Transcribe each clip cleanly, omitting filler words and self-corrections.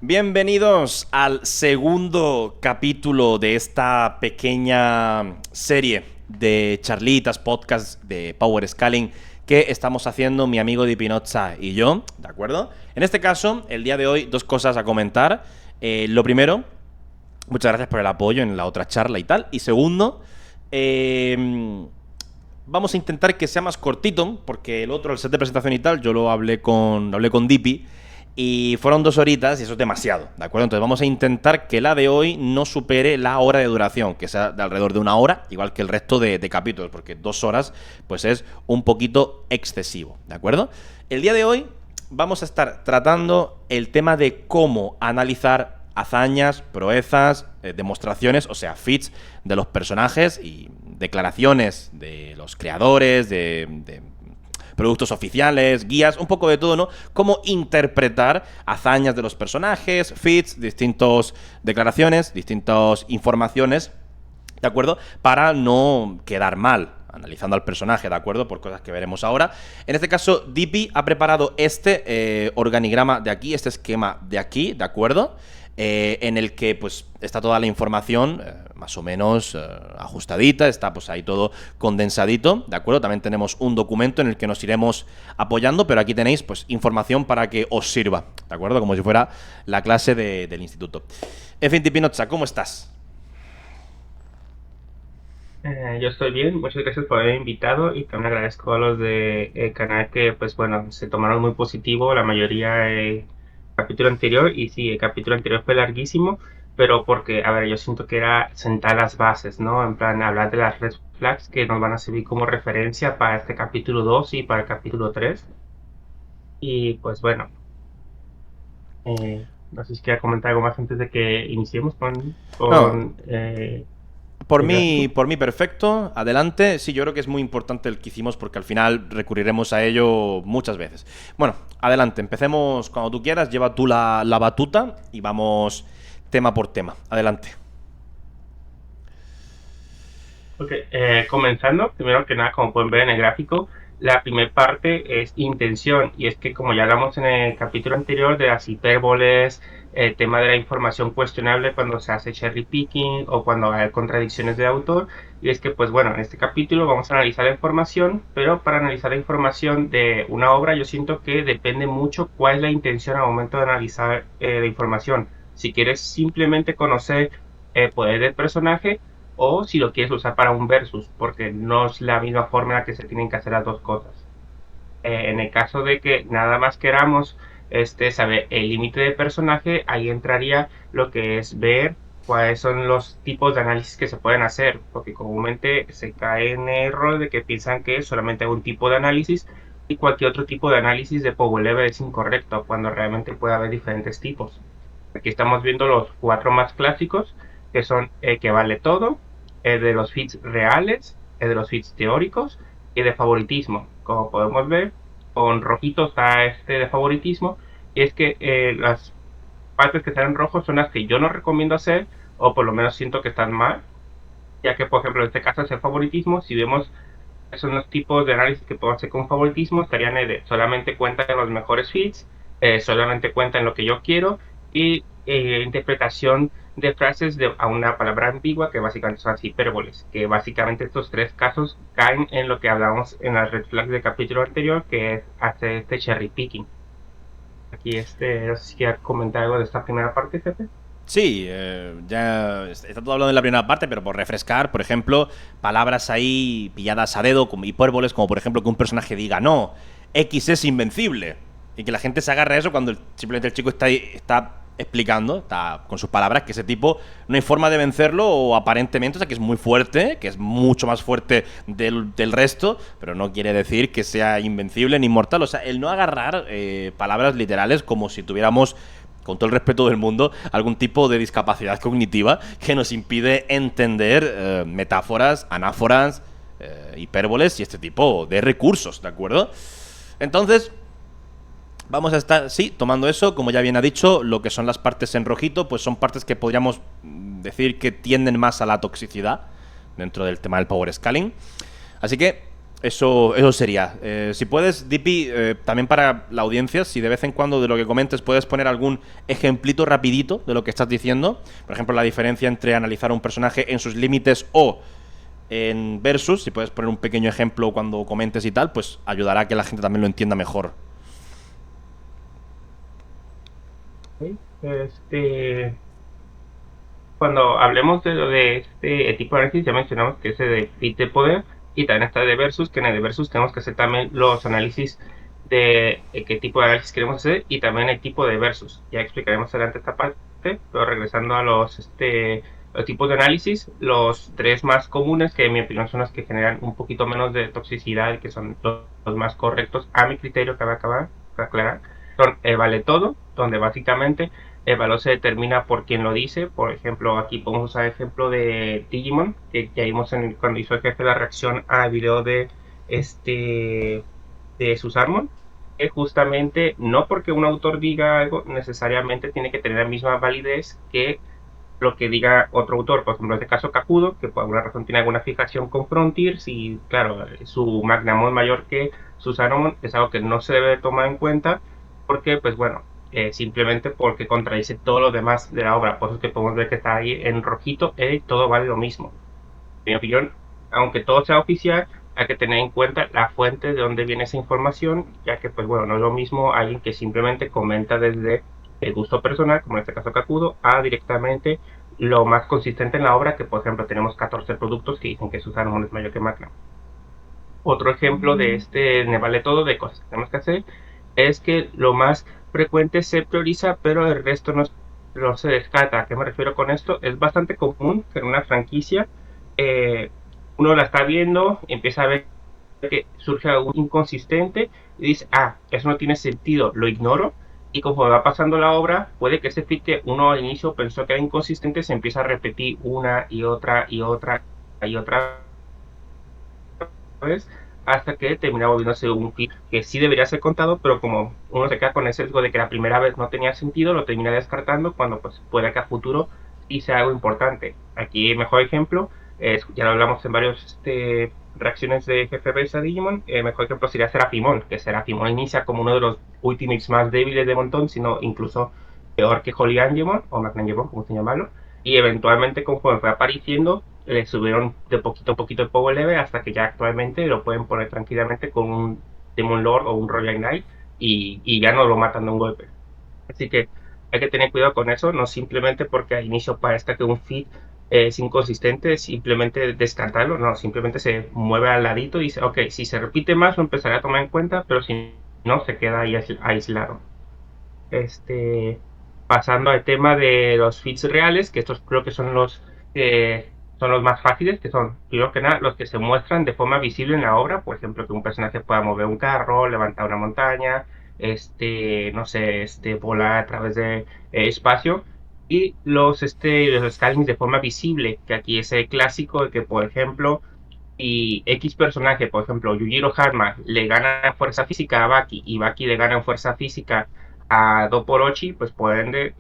Bienvenidos al segundo capítulo de esta pequeña serie de charlitas, podcast de Power Scaling que estamos haciendo mi amigo Di Pinozza y yo, ¿de acuerdo? En este caso, el día de hoy, dos cosas a comentar. Lo primero, muchas gracias por el apoyo en la otra charla y tal. Y segundo, vamos a intentar que sea más cortito, porque el otro, el set de presentación y tal, yo lo hablé con Dipi. Y fueron 2 horitas y eso es demasiado, ¿de acuerdo? Entonces vamos a intentar que la de hoy no supere la hora de duración, que sea de alrededor de 1 hora, igual que el resto de capítulos, porque 2 horas pues es un poquito excesivo, ¿de acuerdo? El día de hoy vamos a estar tratando el tema de cómo analizar hazañas, proezas, demostraciones, o sea, feats de los personajes y declaraciones de los creadores, de productos oficiales, guías, un poco de todo, ¿no? Cómo interpretar hazañas de los personajes, feats, distintas declaraciones, distintas informaciones, ¿de acuerdo? Para no quedar mal analizando al personaje, ¿de acuerdo? Por cosas que veremos ahora. En este caso, Dipi ha preparado este organigrama de aquí, este esquema de aquí, ¿de acuerdo? En el que pues está toda la información más o menos ajustadita, está pues ahí todo condensadito, ¿de acuerdo? También tenemos un documento en el que nos iremos apoyando, pero aquí tenéis pues información para que os sirva, ¿de acuerdo? Como si fuera la clase del instituto. En fin, Di Pinozza, ¿cómo estás? Yo estoy bien, muchas gracias por haberme invitado y también agradezco a los de canal que, pues bueno, se tomaron muy positivo la mayoría capítulo anterior y sí, el capítulo anterior fue larguísimo, pero porque, a ver, yo siento que era sentar las bases, ¿no? En plan, hablar de las red flags que nos van a servir como referencia para este capítulo 2 y para el capítulo 3 y pues bueno, no sé si quieres comentar algo más antes de que iniciemos con, No, con por el mí, gráfico. por mí perfecto, adelante. Sí, yo creo que es muy importante el que hicimos porque al final recurriremos a ello muchas veces. Bueno, adelante, empecemos cuando tú quieras, lleva tú la batuta y vamos tema por tema. Adelante. Ok, comenzando, primero que nada, como pueden ver en el gráfico, la primera parte es intención, y es que como ya hablamos en el capítulo anterior de las hipérboles, el tema de la información cuestionable cuando se hace cherry picking o cuando hay contradicciones de autor, y es que pues bueno, en este capítulo vamos a analizar la información, pero para analizar la información de una obra yo siento que depende mucho cuál es la intención al momento de analizar la información. Si quieres simplemente conocer el poder del personaje, o si lo quieres usar para un versus, porque no es la misma forma en la que se tienen que hacer las dos cosas. En el caso de que nada más queramos saber el límite de personaje, ahí entraría lo que es ver cuáles son los tipos de análisis que se pueden hacer, porque comúnmente se cae en el error de que piensan que solamente hay un tipo de análisis y cualquier otro tipo de análisis de power level es incorrecto, cuando realmente puede haber diferentes tipos. Aquí estamos viendo los 4 más clásicos, que son el que vale todo, el de los feeds reales, el de los feeds teóricos y de favoritismo. Como podemos ver, con rojito está este de favoritismo, y es que las partes que están en rojo son las que yo no recomiendo hacer, o por lo menos siento que están mal, ya que, por ejemplo, en este caso es el favoritismo. Si vemos cuáles son los tipos de análisis que puedo hacer con favoritismo, estarían de solamente cuenta en los mejores feeds, solamente cuenta en lo que yo quiero, y interpretación de frases a una palabra ambigua, que básicamente son las hipérboles, que básicamente estos 3 casos caen en lo que hablamos en las red flags del capítulo anterior, que es hacer este cherry picking. Aquí no sé si quieres comentar algo de esta primera parte, Jefe. Sí, ya está todo hablando en la primera parte, pero por refrescar, por ejemplo, palabras ahí pilladas a dedo, como hipérboles, como por ejemplo que un personaje diga, no, X es invencible. Y que la gente se agarre a eso cuando simplemente el chico está explicando, está con sus palabras, que ese tipo no hay forma de vencerlo o aparentemente, o sea, que es muy fuerte, que es mucho más fuerte del resto, pero no quiere decir que sea invencible ni inmortal. O sea, el no agarrar palabras literales como si tuviéramos, con todo el respeto del mundo, algún tipo de discapacidad cognitiva que nos impide entender metáforas, anáforas, hipérboles y este tipo de recursos, ¿de acuerdo? Entonces, vamos a estar, sí, tomando eso, como ya bien ha dicho, lo que son las partes en rojito, pues son partes que podríamos decir que tienden más a la toxicidad dentro del tema del power scaling. Así que Eso sería. Si puedes, Dipi, también para la audiencia, si de vez en cuando de lo que comentes puedes poner algún ejemplito rapidito de lo que estás diciendo. Por ejemplo, la diferencia entre analizar a un personaje en sus límites o en versus. Si puedes poner un pequeño ejemplo cuando comentes y tal, pues ayudará a que la gente también lo entienda mejor. ¿Sí? Cuando hablemos de este tipo de análisis, ya mencionamos que ese de fit de poder y también está de versus, que en el de versus tenemos que hacer también los análisis de qué tipo de análisis queremos hacer y también el tipo de versus. Ya explicaremos adelante esta parte, pero regresando a los tipos de análisis, los tres más comunes, que en mi opinión son los que generan un poquito menos de toxicidad y que son los más correctos a mi criterio, que va a acabar, para aclarar, son el vale todo, donde básicamente el valor se determina por quien lo dice. Por ejemplo, aquí podemos usar el ejemplo de Digimon, que ya vimos cuando hizo el jefe la reacción al video de Susarmon, que justamente no porque un autor diga algo necesariamente tiene que tener la misma validez que lo que diga otro autor. Por ejemplo, en este caso Kakudo, que por alguna razón tiene alguna fijación con Frontiers y claro, su Magnamon mayor que Susanomon es algo que no se debe tomar en cuenta porque, pues bueno, simplemente porque contradice todo lo demás de la obra. Por eso es que podemos ver que está ahí en rojito, todo vale lo mismo. En mi opinión, aunque todo sea oficial, hay que tener en cuenta la fuente de donde viene esa información, ya que, pues bueno, no es lo mismo alguien que simplemente comenta desde el gusto personal, como en este caso Kakudo, a directamente lo más consistente en la obra, que por ejemplo tenemos 14 productos que dicen que Susanoo es mayor que Magna. Otro ejemplo de este me vale todo de cosas que tenemos que hacer es que lo más frecuente se prioriza, pero el resto no se descarta. ¿A qué me refiero con esto? Es bastante común que en una franquicia eh, uno la está viendo, empieza a ver que surge algún inconsistente y dice, ah, eso no tiene sentido, lo ignoro. Y conforme va pasando la obra, puede que ese fit que uno al inicio pensó que era inconsistente se empieza a repetir una y otra y otra y otra vez hasta que termina volviéndose un fit que sí debería ser contado, pero como uno se queda con el sesgo de que la primera vez no tenía sentido, lo termina descartando cuando pues puede que a futuro sí sea algo importante. Aquí el mejor ejemplo es, ya lo hablamos en varios reacciones de Jefe Base a Digimon, el mejor ejemplo sería Serafimon, que Serafimon inicia como uno de los Ultimates más débiles de montón, sino incluso peor que Holy Angemon, o Magnangemon, como se llamarlo, y eventualmente conforme fue apareciendo, le subieron de poquito a poquito el power level hasta que ya actualmente lo pueden poner tranquilamente con un Demon Lord o un Royal Knight y ya no lo matan de un golpe. Así que hay que tener cuidado con eso, no simplemente porque al inicio parezca que un feed es inconsistente, simplemente descartarlo, no, simplemente se mueve al ladito y dice, ok, si se repite más lo empezaré a tomar en cuenta, pero si no, se queda ahí aislado. Este, pasando al tema de los feeds reales, que estos creo que son los más fáciles, que son, primero que nada, los que se muestran de forma visible en la obra, por ejemplo, que un personaje pueda mover un carro, levantar una montaña, no sé, volar a través de espacio, y los scalings de forma visible, que aquí es el clásico de que, por ejemplo, y X personaje, por ejemplo, Yujiro Hanma, le gana fuerza física a Baki y Baki le gana fuerza física a Doporochi, pues por ende,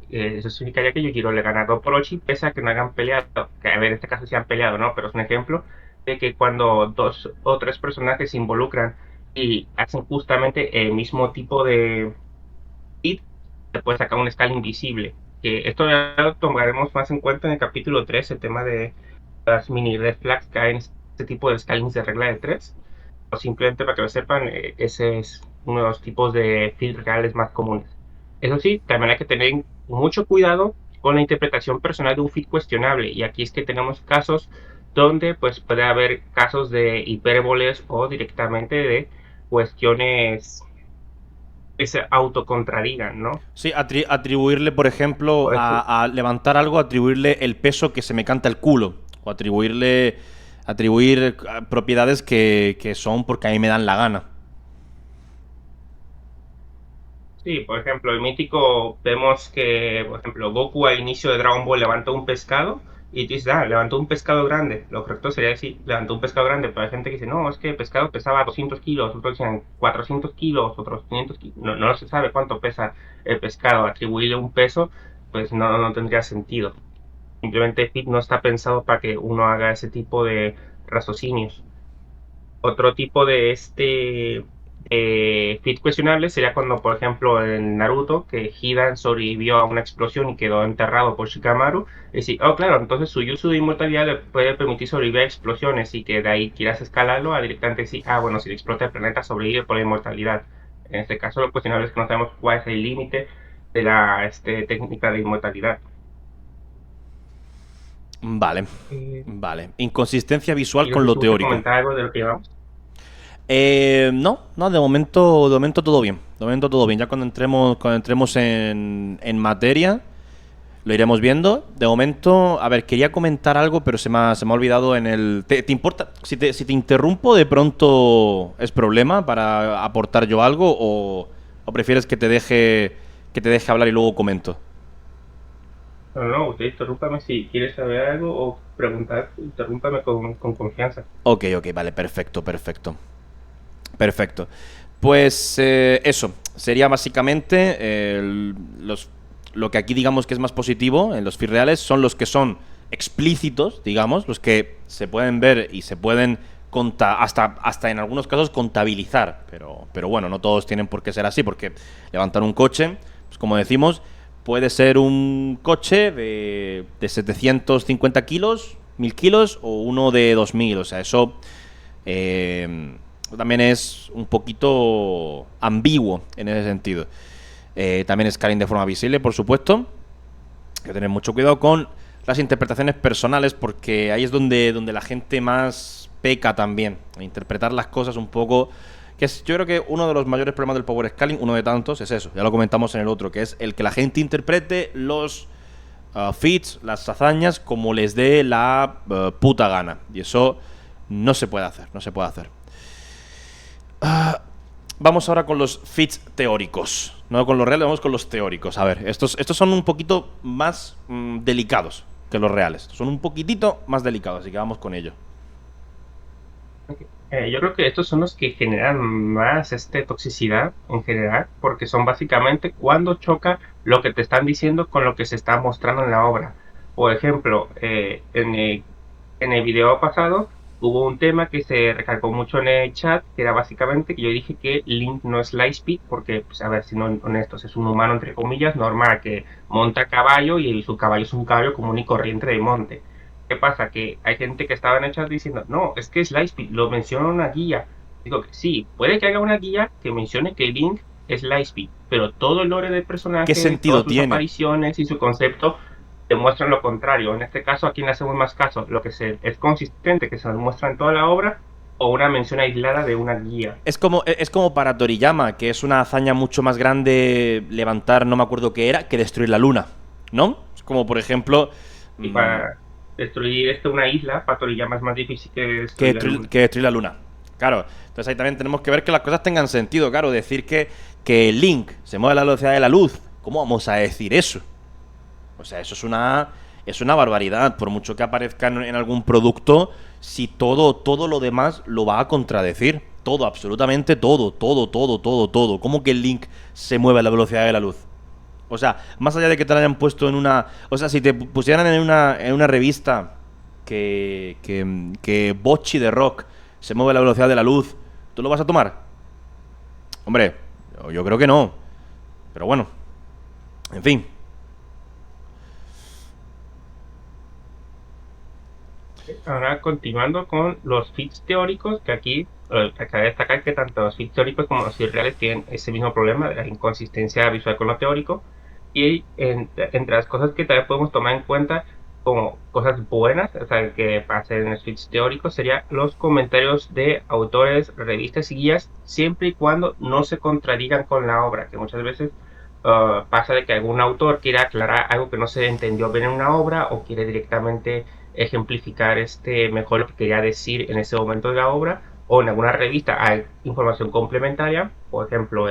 eso significaría que Yujiro le gana a Doporochi pese a que no hayan peleado. Que a ver, en este caso sí han peleado, ¿no? Pero es un ejemplo de que cuando dos o tres personajes se involucran y hacen justamente el mismo tipo de hit, se puede sacar un escala invisible. Que esto ya lo tomaremos más en cuenta en el capítulo 3, el tema de las mini red flags que hay en este tipo de scalings de regla de 3 o simplemente para que lo sepan, ese es uno de los tipos de feed reales más comunes. Eso sí, también hay que tener mucho cuidado con la interpretación personal de un feed cuestionable, y aquí es que tenemos casos donde pues puede haber casos de hipérboles o directamente de cuestiones que se autocontradigan, ¿no? Sí, atribuirle, por ejemplo, Por eso, a levantar algo, atribuirle el peso que se me canta el culo. O atribuir propiedades que son porque a mí me dan la gana. sí, por ejemplo, el mítico, vemos que, por ejemplo, Goku al inicio de Dragon Ball levantó un pescado y tú dices, ah, levantó un pescado grande. Lo correcto sería decir, levantó un pescado grande, pero hay gente que dice, no, es que el pescado pesaba 200 kilos, otros dicen 400 kilos, otros 500 kilos. No, no se sabe cuánto pesa el pescado. Atribuirle un peso, pues no tendría sentido. Simplemente Fit no está pensado para que uno haga ese tipo de raciocinios. Otro tipo de fit cuestionable sería cuando, por ejemplo, en Naruto, que Hidan sobrevivió a una explosión y quedó enterrado por Shikamaru. Es decir, oh, claro, entonces su jutsu de inmortalidad le puede permitir sobrevivir a explosiones y que de ahí quieras escalarlo a directamente decir, ah, bueno, si le explota el planeta, sobrevive por la inmortalidad. En este caso, lo cuestionable es que no sabemos cuál es el límite de la técnica de inmortalidad. Vale, Eh, vale. Inconsistencia visual y no con sé lo si gusta teórico. comentar algo de lo que llevamos. No, no, de momento todo bien. De momento todo bien. Ya cuando entremos en materia, lo iremos viendo. De momento, a ver, quería comentar algo, pero se me ha olvidado en el. ¿Te importa? Si te interrumpo, de pronto es problema para aportar yo algo o prefieres que te deje hablar y luego comento. No, no, usted interrúmpame si quiere saber algo o preguntar, interrúmpame con confianza. Ok, ok, vale, perfecto, perfecto. Perfecto. Pues eso, sería básicamente lo que aquí digamos que es más positivo en los feeds reales son los que son explícitos, digamos, los que se pueden ver y se pueden hasta en algunos casos contabilizar. Pero bueno, no todos tienen por qué ser así, porque levantar un coche, pues como decimos, puede ser un coche de 750 kilos, 1000 kilos o uno de 2000. O sea, eso eh, también es un poquito ambiguo en ese sentido. También escalan de forma visible, por supuesto. Hay que tener mucho cuidado con las interpretaciones personales porque ahí es donde la gente más peca también. Interpretar las cosas un poco. Yo creo que uno de los mayores problemas del power scaling, uno de tantos, es eso. Ya lo comentamos en el otro, que es el que la gente interprete los feats, las hazañas, como les dé la puta gana. Y eso no se puede hacer, no se puede hacer. Vamos ahora con los feats teóricos. No con los reales, vamos con los teóricos. A ver, estos son un poquito más delicados que los reales. Son un poquitito más delicados, así que vamos con ello. Yo creo que estos son los que generan más toxicidad en general, porque son básicamente cuando choca lo que te están diciendo con lo que se está mostrando en la obra. Por ejemplo, en el video pasado hubo un tema que se recalcó mucho en el chat, que era básicamente que yo dije que Link no es Lightspeed, porque, pues, a ver, si no honestos, es un humano entre comillas normal que monta a caballo y su caballo es un caballo común y corriente de monte. ¿Qué pasa? Que hay gente que estaba en el chat diciendo, no, es que es Lightspeed, lo menciona una guía. Digo que sí, puede que haya una guía que mencione que Link es Lightspeed, pero todo el lore del ¿Qué personaje, todas sentido sus tiene? apariciones y su concepto demuestran lo contrario. En este caso, ¿a quién le hacemos más caso? ¿Lo que es consistente, que se nos muestra en toda la obra, o una mención aislada de una guía? Es como para Toriyama, que es una hazaña mucho más grande levantar, no me acuerdo qué era, que destruir la luna. ¿No? Es como, por ejemplo, Y mm, para destruir una isla, para Toriyama es más difícil que destruir la luna. que destruir la luna. Claro, entonces ahí también tenemos que ver que las cosas tengan sentido. Claro, decir que Link se mueve a la velocidad de la luz, ¿cómo vamos a decir eso? O sea, eso es una barbaridad. Por mucho que aparezca en algún producto, si todo lo demás lo va a contradecir. Todo, absolutamente todo, todo, todo, todo, todo. ¿Cómo que el Link se mueve a la velocidad de la luz? O sea, más allá de que te lo hayan puesto en una. O sea, si te pusieran en una revista que Bocchi de Rock se mueve a la velocidad de la luz, ¿tú lo vas a tomar? Hombre, yo creo que no. Pero bueno, en fin. Ahora continuando con los fits teóricos, que aquí cabe destacar que tanto los fits teóricos como los fits reales tienen ese mismo problema de la inconsistencia visual con lo teórico. Y entre las cosas que también podemos tomar en cuenta como cosas buenas, o sea, que pasen en los fits teóricos, serían los comentarios de autores, revistas y guías, siempre y cuando no se contradigan con la obra, que muchas veces pasa de que algún autor quiere aclarar algo que no se entendió bien en una obra o quiere directamente ejemplificar mejor lo que quería decir en ese momento de la obra, o en alguna revista hay información complementaria, por ejemplo,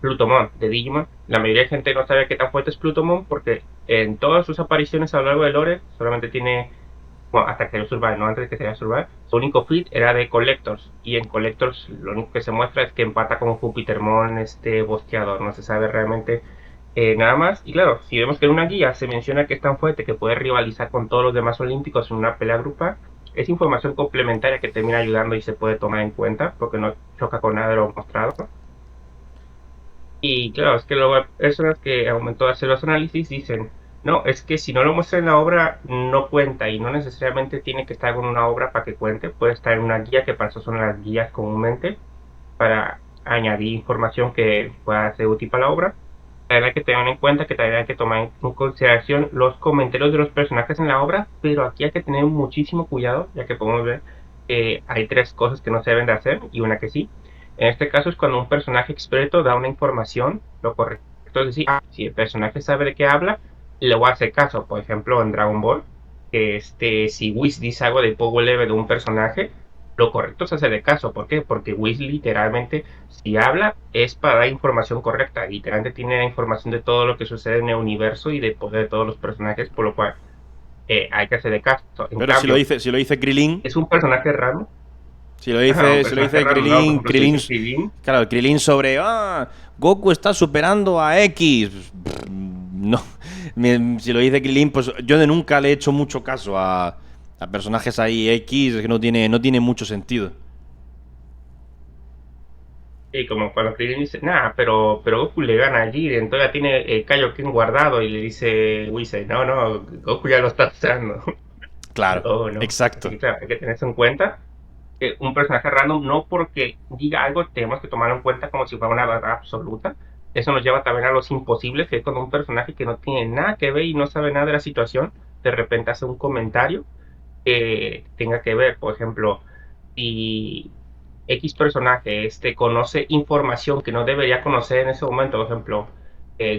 Plutomon de Digimon. La mayoría de gente no sabe qué tan fuerte es Plutomon porque en todas sus apariciones a lo largo de lore solamente tiene, bueno, hasta que Survive, no antes de que sea Survive, su único feat era de Collectors, y en Collectors lo único que se muestra es que empata con Jupitermon, bosqueador, no se sabe realmente nada más. Y claro, si vemos que en una guía se menciona que es tan fuerte que puede rivalizar con todos los demás olímpicos en una pelea grupal, es información complementaria que termina ayudando y se puede tomar en cuenta porque no choca con nada de lo mostrado. Y claro, es que luego hay personas que al momento de hacer los análisis dicen, no, es que si no lo muestra en la obra no cuenta y no necesariamente tiene que estar con una obra para que cuente, puede estar en una guía, que para eso son las guías comúnmente, para añadir información que pueda ser útil para la obra. También hay que tener en cuenta que también hay que tomar en consideración los comentarios de los personajes en la obra, pero aquí hay que tener muchísimo cuidado, ya que podemos ver que hay 3 cosas que no se deben de hacer y una que sí. En este caso es cuando un personaje experto da una información, lo correcto es decir, si el personaje sabe de qué habla, le voy a hacer caso. Por ejemplo, en Dragon Ball, que si Whis dice algo de Power Level de un personaje, lo correcto es hacerle caso. ¿Por qué? Porque Whis literalmente, si habla, es para dar información correcta. Literalmente tiene la información de todo lo que sucede en el universo y de poder de todos los personajes, por lo cual hay que hacerle caso. En Pero cambio, si lo dice Krilin, es un personaje raro. Un si lo personaje dice raro, ¿no? Por Krilin, ejemplo, si dice Krillin, claro, Krilin sobre, Goku está superando a X. No, si lo dice Krilin, pues yo de nunca le he hecho mucho caso a personajes ahí X, que no tiene mucho sentido. y como cuando Krillin dice, nah, pero Goku le gana a Jiren, todavía tiene el Kaioken guardado, y le dice Whis, no, Goku ya lo está usando. Claro, Oh, no. exacto. Así que claro, hay que tener eso en cuenta. Que un personaje random, no porque diga algo, tenemos que tomarlo en cuenta como si fuera una verdad absoluta. Eso nos lleva también a los imposibles, que es cuando un personaje que no tiene nada que ver y no sabe nada de la situación, de repente hace un comentario que tenga que ver. Por ejemplo, si X personaje conoce información que no debería conocer en ese momento, por ejemplo,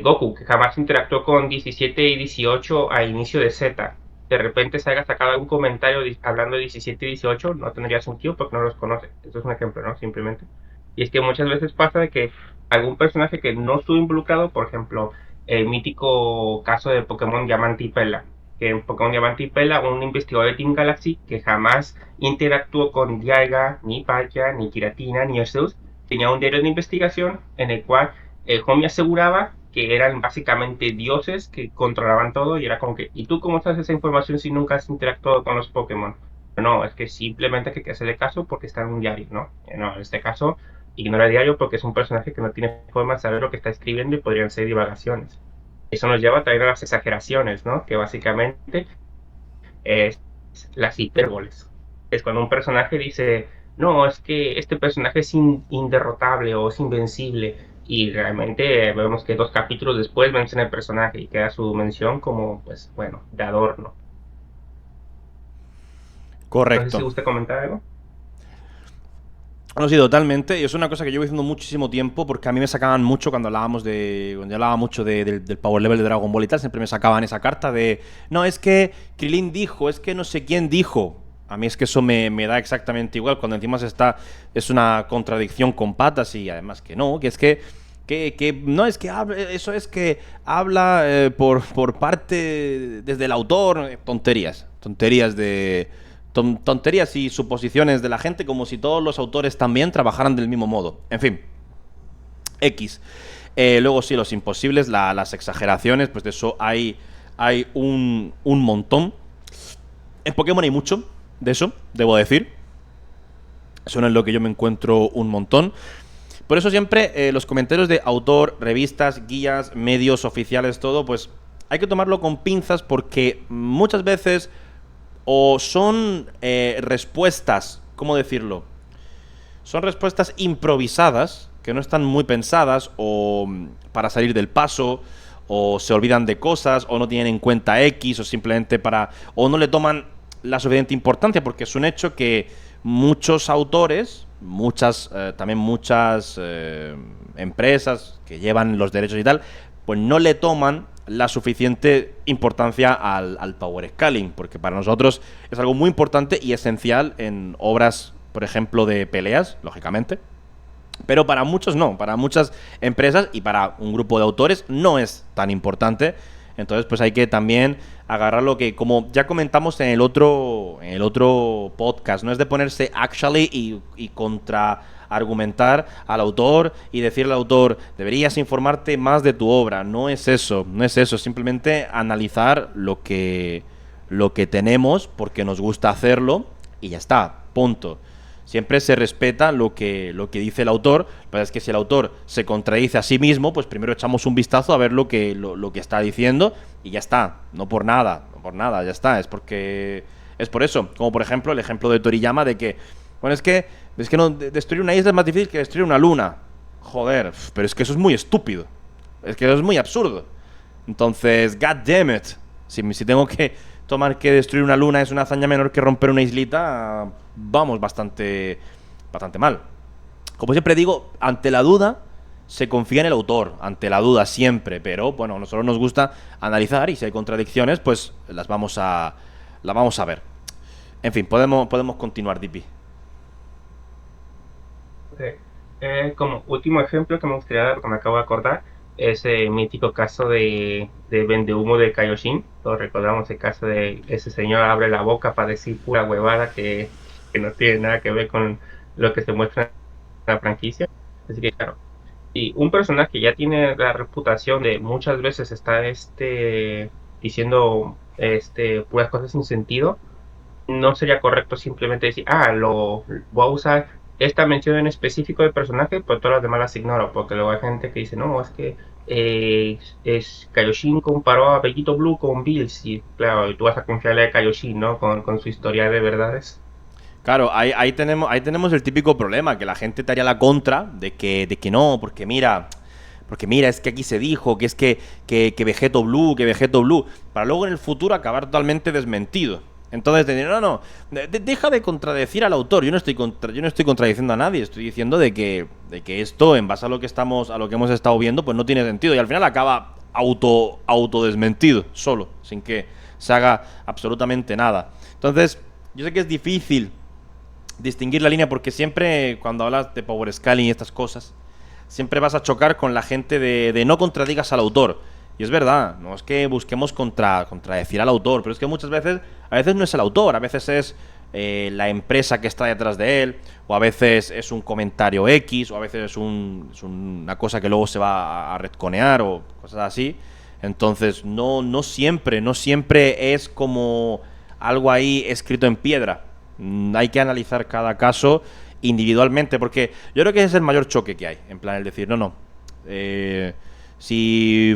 Goku, que jamás interactuó con 17 y 18 a inicio de Z, de repente se haya sacado algún comentario hablando de 17 y 18, no tendría sentido porque no los conoce. Eso es un ejemplo, ¿no? Simplemente. Y es que muchas veces pasa de que algún personaje que no estuvo involucrado, por ejemplo, el mítico caso de Pokémon Diamante y Perla, que en Pokémon Diamante y Perla, un investigador de Team Galaxy que jamás interactuó con Dialga, ni Palkia, ni Giratina, ni Arceus, tenía un diario de investigación en el cual el homie aseguraba que eran básicamente dioses que controlaban todo, y era como que, ¿y tú cómo sabes esa información si nunca has interactuado con los Pokémon? No, es que simplemente hay que hacerle caso porque está en un diario, ¿no? No, en este caso, ignora el diario porque es un personaje que no tiene forma de saber lo que está escribiendo y podrían ser divagaciones. Eso nos lleva también a las exageraciones, ¿no? Que básicamente es las hipérboles. Es cuando un personaje dice, no, es que este personaje es inderrotable o es invencible, y realmente vemos que 2 capítulos después vencen el personaje y queda su mención como, pues, bueno, de adorno. No sé si Correcto. gusta comentar algo. No, sí, totalmente. Y es una cosa que llevo diciendo muchísimo tiempo porque a mí me sacaban mucho cuando hablábamos cuando yo hablaba mucho del Power Level de Dragon Ball y tal, siempre me sacaban esa carta de, no, es que Krilin dijo, es que no sé quién dijo. A mí es que eso me da exactamente igual cuando encima es una contradicción con patas y además que no, que es que no es que habla, eso es que habla por parte desde el autor, tonterías de tonterías y suposiciones de la gente como si todos los autores también trabajaran del mismo modo. En fin, X. Luego sí, los imposibles, las exageraciones, pues de eso hay un montón. En Pokémon hay mucho de eso, debo decir. Eso no es lo que yo me encuentro un montón. Por eso siempre los comentarios de autor, revistas, guías, medios oficiales, todo, pues hay que tomarlo con pinzas porque muchas veces o son respuestas, ¿cómo decirlo? Son respuestas improvisadas, que no están muy pensadas, o para salir del paso, o se olvidan de cosas, o no tienen en cuenta X, o simplemente o no le toman la suficiente importancia, porque es un hecho que muchos autores, también muchas empresas que llevan los derechos y tal, pues no le toman la suficiente importancia al power scaling, porque para nosotros es algo muy importante y esencial en obras, por ejemplo, de peleas, lógicamente, pero para muchos no, para muchas empresas y para un grupo de autores no es tan importante. Entonces pues hay que también agarrar lo que, como ya comentamos en el otro podcast, no es de ponerse actually y contra argumentar al autor y decirle al autor, deberías informarte más de tu obra. No es eso, es simplemente analizar lo que tenemos porque nos gusta hacerlo y ya está, punto. Siempre se respeta lo que dice el autor. Lo que pasa es que si el autor se contradice a sí mismo, pues primero echamos un vistazo a ver lo que está diciendo y ya está. No por nada, no por nada, ya está. Es porque. Es por eso. Como por ejemplo el ejemplo de Toriyama de que. Bueno, es que no, destruir una isla es más difícil que destruir una luna. Joder, pero es que eso es muy estúpido. Es que eso es muy absurdo. Entonces, god damn it. Si tengo que tomar que destruir una luna es una hazaña menor que romper una islita, vamos bastante mal. Como siempre digo, ante la duda se confía en el autor, ante la duda siempre, pero bueno, a nosotros nos gusta analizar y si hay contradicciones, pues las vamos a ver. En fin, podemos continuar, DP. Ok. Como último ejemplo que me gustaría dar, que me acabo de acordar, es el mítico caso de Vendehumo de Kaioshin. Todos recordamos el caso de ese señor abre la boca para decir pura huevada que no tiene nada que ver con lo que se muestra en la franquicia. Así que claro, y un personaje que ya tiene la reputación de muchas veces estar diciendo puras cosas sin sentido, no sería correcto simplemente decir, lo voy a usar esta mención en específico del personaje, pero todas las demás las ignoro, porque luego hay gente que dice, no, es que Kaioshin comparó a Bellito Blue con Bills, y claro, y tú vas a confiarle a Kaioshin, ¿no? Con su historia de verdades. Claro, ahí tenemos el típico problema, que la gente te haría la contra de que no, porque mira, es que aquí se dijo que es que Vegeto Blue, para luego en el futuro acabar totalmente desmentido. Entonces, no, deja de contradecir al autor. Yo no estoy contradiciendo a nadie. Estoy diciendo de que esto, en base a lo que hemos estado viendo, pues no tiene sentido. Y al final acaba autodesmentido, solo, sin que se haga absolutamente nada. Entonces, yo sé que es difícil distinguir la línea porque siempre, cuando hablas de power scaling y estas cosas, siempre vas a chocar con la gente de no contradigas al autor. Y es verdad, no es que busquemos contradecir al autor, pero es que a veces no es el autor, a veces es la empresa que está detrás de él, o a veces es un comentario X, o a veces es una cosa que luego se va a retconear, o cosas así. Entonces, no siempre es como algo ahí escrito en piedra. Hay que analizar cada caso individualmente, porque yo creo que ese es el mayor choque que hay. En plan, el decir, no, no. eh, si.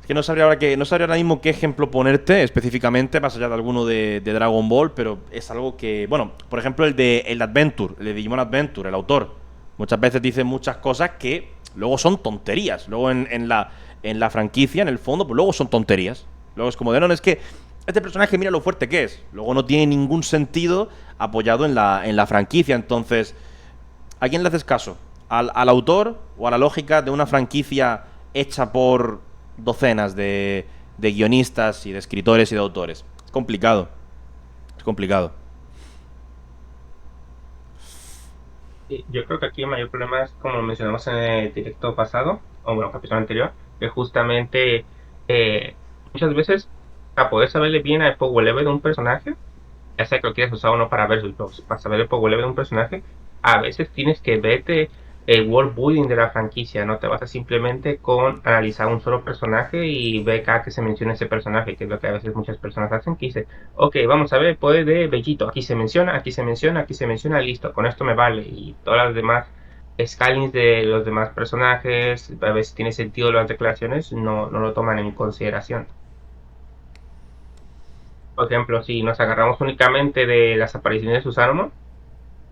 Es que no sabría ahora mismo qué ejemplo ponerte específicamente, más allá de alguno de Dragon Ball, pero es algo que. Bueno, por ejemplo, el de Adventure, el de Digimon Adventure, el autor. Muchas veces dice muchas cosas que luego son tonterías. Luego en la franquicia, en el fondo, pues luego son tonterías. Luego es como de, no, es que este personaje mira lo fuerte que es. Luego no tiene ningún sentido apoyado en la franquicia. Entonces, ¿a quién le haces caso? ¿Al autor o a la lógica de una franquicia hecha por docenas de guionistas y de escritores y de autores? Es complicado. Es complicado. Y yo creo que aquí el mayor problema es, como mencionamos en el directo pasado, o bueno, capítulo anterior, que justamente eh, muchas veces, para poder saberle bien al power level de un personaje, ya sea que lo quieras usar o no para versus, pero para saber el power level de un personaje, a veces tienes que verte el world building de la franquicia, no te vas a simplemente con analizar un solo personaje y ver cada que se menciona ese personaje, que es lo que a veces muchas personas hacen, que dice, ok, vamos a ver el poder de Bellito, aquí se menciona, aquí se menciona, aquí se menciona, listo, con esto me vale, y todas las demás scalings de los demás personajes, a veces tiene sentido las declaraciones, no lo toman en consideración. Por ejemplo, si nos agarramos únicamente de las apariciones de Susanoo,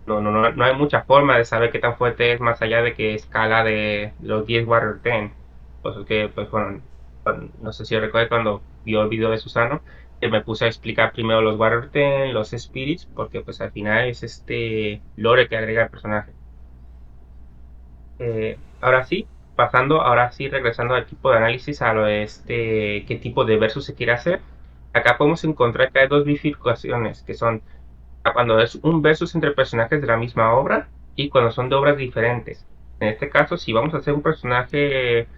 no hay mucha forma de saber qué tan fuerte es más allá de que escala de los 10 Warrior 10. Pues es que, pues bueno, no sé si recuerdo cuando vio el video de Susano, que me puse a explicar primero los Warrior 10, los Spirits, porque pues al final es este lore que agrega el personaje. Ahora sí, ahora sí, regresando al tipo de análisis, a lo de qué tipo de versus se quiere hacer. Acá podemos encontrar que hay dos bifurcaciones, que son cuando es un versus entre personajes de la misma obra y cuando son de obras diferentes. En este caso, si vamos a hacer un personaje,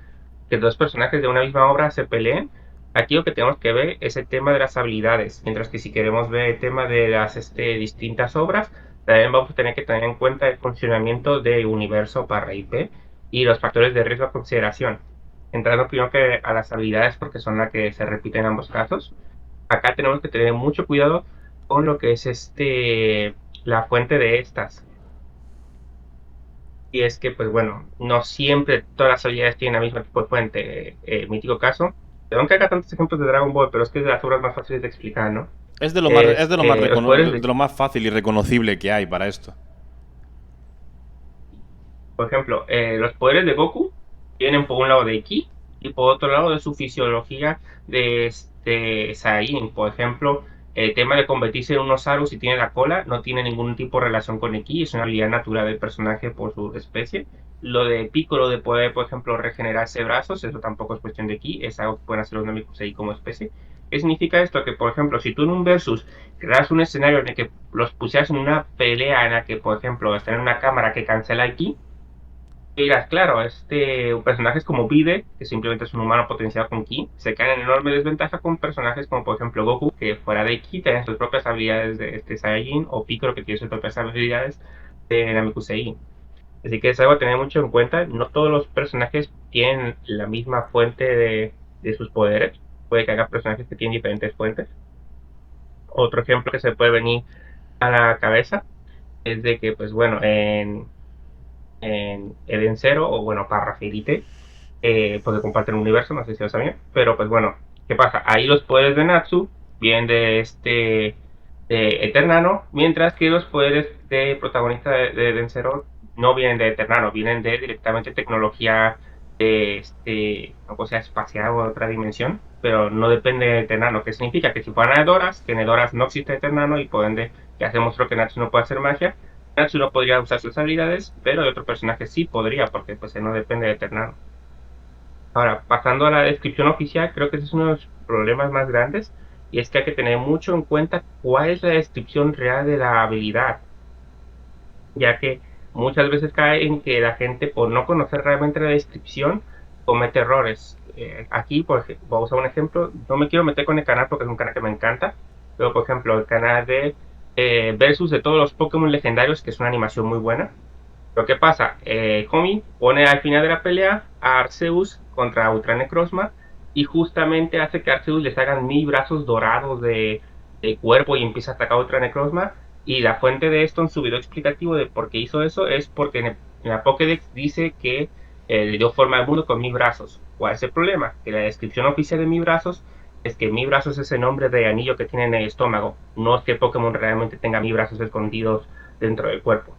que dos personajes de una misma obra se peleen, aquí lo que tenemos que ver es el tema de las habilidades, mientras que si queremos ver el tema de las distintas obras, también vamos a tener que tener en cuenta el funcionamiento del universo para IP y los factores de riesgo a consideración. Entrando primero que a las habilidades porque son las que se repiten en ambos casos. Acá tenemos que tener mucho cuidado con lo que es la fuente de estas. Y es que, pues bueno, no siempre todas las habilidades tienen el mismo tipo de fuente. Mítico caso, aunque haga tantos ejemplos de Dragon Ball, pero es que es de las obras más fáciles de explicar, ¿no? Es Es de lo más, los poderes de, de lo más fácil y reconocible que hay para esto. por ejemplo, los poderes de Goku vienen por un lado de Ki y por otro lado de su fisiología de Saiyajin. Por ejemplo, el tema de convertirse en un Osaru si tiene la cola no tiene ningún tipo de relación con el Ki, es una habilidad natural del personaje por su especie. Lo de Piccolo de poder, por ejemplo, regenerarse brazos, eso tampoco es cuestión de Ki, es algo que pueden hacer los Namekusei como especie. ¿Qué significa esto? Que, por ejemplo, si tú en un versus creas un escenario en el que los pusieras en una pelea en la que, por ejemplo, están en una cámara que cancela el Ki, dirás, claro, personajes como Vide, que simplemente es un humano potenciado con Ki, se caen en enorme desventaja con personajes como por ejemplo Goku, que fuera de Ki tiene sus propias habilidades de este Saiyajin, o Piccolo, que tiene sus propias habilidades de Namekusei. Así que es algo a tener mucho en cuenta. No todos los personajes tienen la misma fuente de sus poderes. Puede que haya personajes que tienen diferentes fuentes. Otro ejemplo que se puede venir a la cabeza es de que, pues bueno, en Eden Zero, o bueno, Parrafirite, porque comparten un universo, no sé si lo sabían, pero pues bueno, ¿qué pasa? Ahí los poderes de Natsu vienen de Eternano, mientras que los poderes de protagonista de Densero no vienen de Eternano, vienen de directamente tecnología de no cosa espacial o de otra dimensión, pero no depende de Eternano, que significa que si fueran Edoras, que en Edoras no existe Eternano y por ende ya se mostró que Natsu no puede hacer magia. Natsu no podría usar sus habilidades, pero de otro personaje sí podría, porque pues no depende de Eternano. Ahora, pasando a la descripción oficial, creo que ese es uno de los problemas más grandes, y es que hay que tener mucho en cuenta cuál es la descripción real de la habilidad, ya que muchas veces cae en que la gente, por no conocer realmente la descripción, comete errores. Aquí, por ejemplo, voy a usar un ejemplo, no me quiero meter con el canal porque es un canal que me encanta, pero por ejemplo, el canal de Versus de todos los Pokémon legendarios, que es una animación muy buena. Lo que pasa, Homie pone al final de la pelea a Arceus contra Ultra Necrozma y justamente hace que Arceus le salgan 1000 brazos dorados de cuerpo y empieza a atacar a Ultra Necrozma. Y la fuente de esto en su video explicativo de por qué hizo eso es porque en la Pokédex dice que le dio forma al mundo con 1000 brazos. ¿Cuál es el problema? Que la descripción oficial de 1000 brazos es que 1000 brazos es el nombre de anillo que tiene en el estómago. No es que Pokémon realmente tenga 1000 brazos escondidos dentro del cuerpo.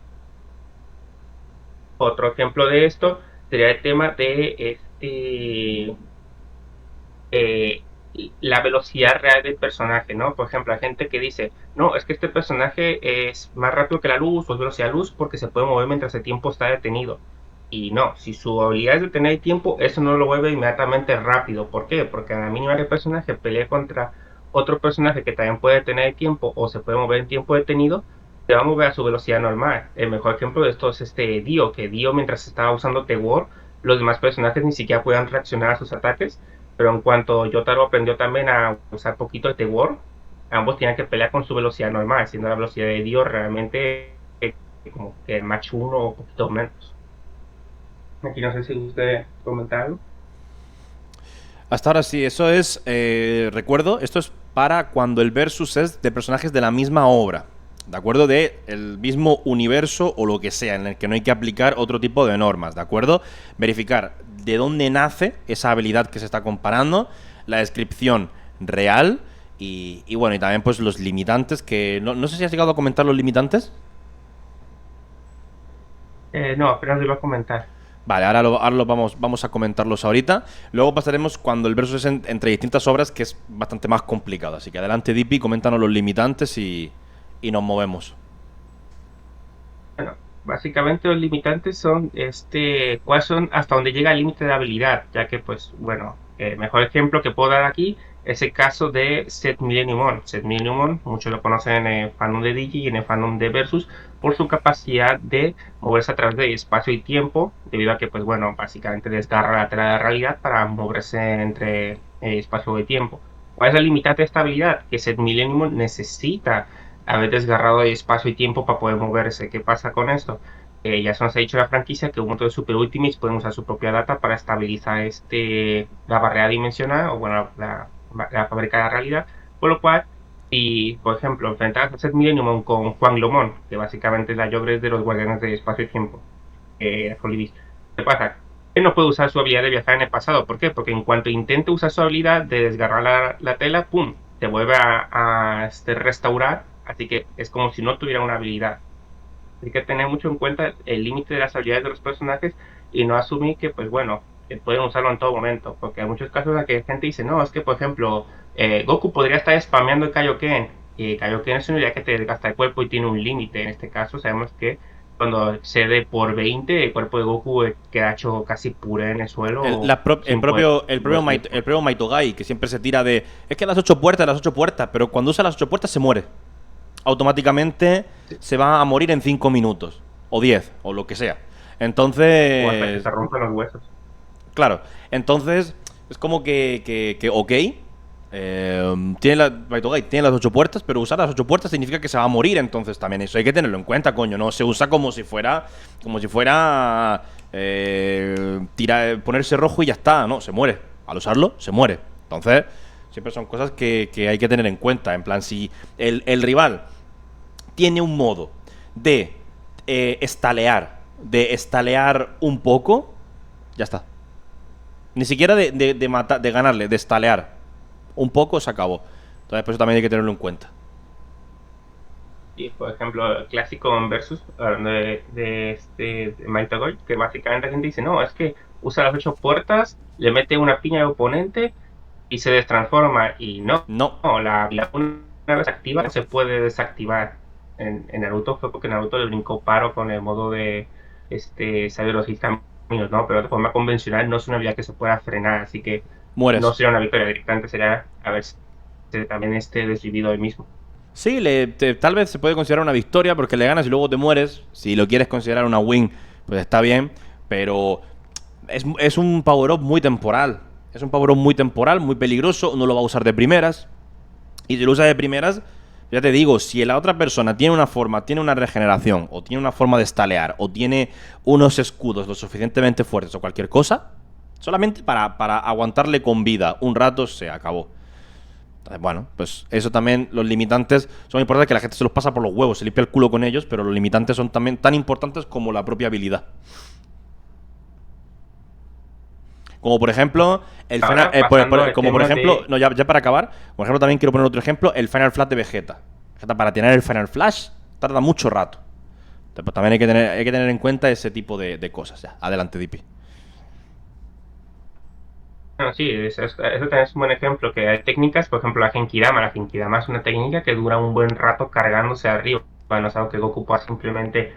Otro ejemplo de esto sería el tema de eh, la velocidad real del personaje, ¿no? Por ejemplo, hay gente que dice, no, es que este personaje es más rápido que la luz o es velocidad luz porque se puede mover mientras el tiempo está detenido. Y no, si su habilidad es detener el tiempo, eso no lo vuelve inmediatamente rápido. ¿Por qué? Porque a la mínima que el personaje pelee contra otro personaje que también puede detener el tiempo o se puede mover en tiempo detenido, se va a mover a su velocidad normal. El mejor ejemplo de esto es Dio, que Dio mientras estaba usando The-Word, los demás personajes ni siquiera puedan reaccionar a sus ataques, pero en cuanto Yotaro aprendió también a usar poquito el The-Word, ambos tenían que pelear con su velocidad normal, siendo la velocidad de Dio realmente como que el match 1 o poquito menos. Aquí no sé si usted comentarlo. Hasta ahora sí, eso es, recuerdo, esto es para cuando el versus es de personajes de la misma obra, ¿de acuerdo? De el mismo universo o lo que sea, en el que no hay que aplicar otro tipo de normas, ¿de acuerdo? Verificar de dónde nace esa habilidad que se está comparando, la descripción real y bueno, y también pues los limitantes que... No, no sé si has llegado a comentar los limitantes. No, apenas lo iba a comentar. Vale, ahora lo vamos a comentarlos ahorita. Luego pasaremos cuando el verso es entre distintas obras, que es bastante más complicado. Así que adelante, Dipi, coméntanos los limitantes y nos movemos. Bueno, básicamente los limitantes son cuáles son hasta dónde llega el límite de habilidad, ya que pues bueno, el mejor ejemplo que puedo dar aquí es el caso de Seth Millennium. Seth Millennium, muchos lo conocen en el fandom de Digi y en el fandom de Versus por su capacidad de moverse a través de espacio y tiempo, debido a que pues bueno, básicamente desgarra la tela de la realidad para moverse entre espacio y tiempo. ¿Cuál es la limitante de esta habilidad? Que Seth Millennium necesita haber desgarrado de espacio y tiempo para poder moverse. ¿Qué pasa con esto? Ya se nos ha dicho la franquicia que un montón de Super Ultimates pueden usar su propia data para estabilizar la barrera dimensional o bueno, la fábrica de la realidad, por lo cual Y, por ejemplo, enfrentabas a Seth Millennium con Juan Lomón, que básicamente es la Jogres de los Guardianes de Espacio y Tiempo, Holly. ¿Qué pasa? Él no puede usar su habilidad de viajar en el pasado. ¿Por qué? Porque en cuanto intente usar su habilidad de desgarrar la tela, ¡pum! Se vuelve a restaurar. Así que es como si no tuviera una habilidad. Hay que tener mucho en cuenta el límite de las habilidades de los personajes y no asumir que, pues bueno, que pueden usarlo en todo momento. Porque hay muchos casos en que gente dice, no, es que, por ejemplo, Goku podría estar spameando el Kaioken. Y Kaioken es una unidad que te desgasta el cuerpo y tiene un límite. En este caso, sabemos que cuando cede por 20, el cuerpo de Goku queda hecho casi puré en el suelo El, o la pro- sin poder. el propio Maitogai, que siempre se tira de. Es que las 8 puertas, pero cuando usa las 8 puertas se muere. Automáticamente se va a morir en 5 minutos. O 10, o lo que sea. O hasta que Entonces. se rompen los huesos. Claro. Entonces. Es como ok. Tiene Maitogai tiene las 8 puertas, pero usar las 8 puertas significa que se va a morir. Entonces también eso hay que tenerlo en cuenta, coño. No se usa como si fuera. Como si fuera. Ponerse rojo y ya está. No, se muere. Al usarlo, se muere. Entonces, siempre son cosas que hay que tener en cuenta. En plan, si el rival tiene un modo de estalear un poco, ya está. Ni siquiera de ganarle, de estalear un poco, se acabó. Entonces, por eso también hay que tenerlo en cuenta. Y por ejemplo, el clásico en Versus, hablando de Might Goy, que básicamente la gente dice, no, es que usa las 8 puertas, le mete una piña al oponente y se destransforma. Y no, No, no una vez activa no se puede desactivar. En Naruto fue porque Naruto le brincó paro con el modo de saber los 6 caminos, ¿no? Pero de forma convencional no es una habilidad que se pueda frenar, así que no mueres. sería una victoria, directamente sería a ver si también esté desvivido él mismo. Sí, tal vez se puede considerar una victoria porque le ganas y luego te mueres. Si lo quieres considerar una win, pues está bien. Pero es un power-up muy temporal. Es un power-up muy temporal, muy peligroso. No lo va a usar de primeras. Y si lo usas de primeras, ya te digo, si la otra persona tiene una forma, tiene una regeneración, o tiene una forma de estalear, o tiene unos escudos lo suficientemente fuertes o cualquier cosa, solamente para aguantarle con vida un rato, se acabó. Entonces, bueno, pues eso también, los limitantes son importantes, que la gente se los pasa por los huevos, se limpia el culo con ellos, pero los limitantes son también tan importantes como la propia habilidad. Como por ejemplo, el final. Ahora, pasando al Como por tema ejemplo. de. No, ya para acabar. Por ejemplo, también quiero poner otro ejemplo: el Final Flash de Vegeta. Vegeta, para tener el Final Flash, tarda mucho rato. Entonces, pues, también hay que tener en cuenta ese tipo de cosas. Ya, adelante, Dipi. No, sí, eso también es un buen ejemplo, que hay técnicas, por ejemplo, la Genkidama. La Genkidama es una técnica que dura un buen rato cargándose arriba. Bueno, es algo que Goku puede simplemente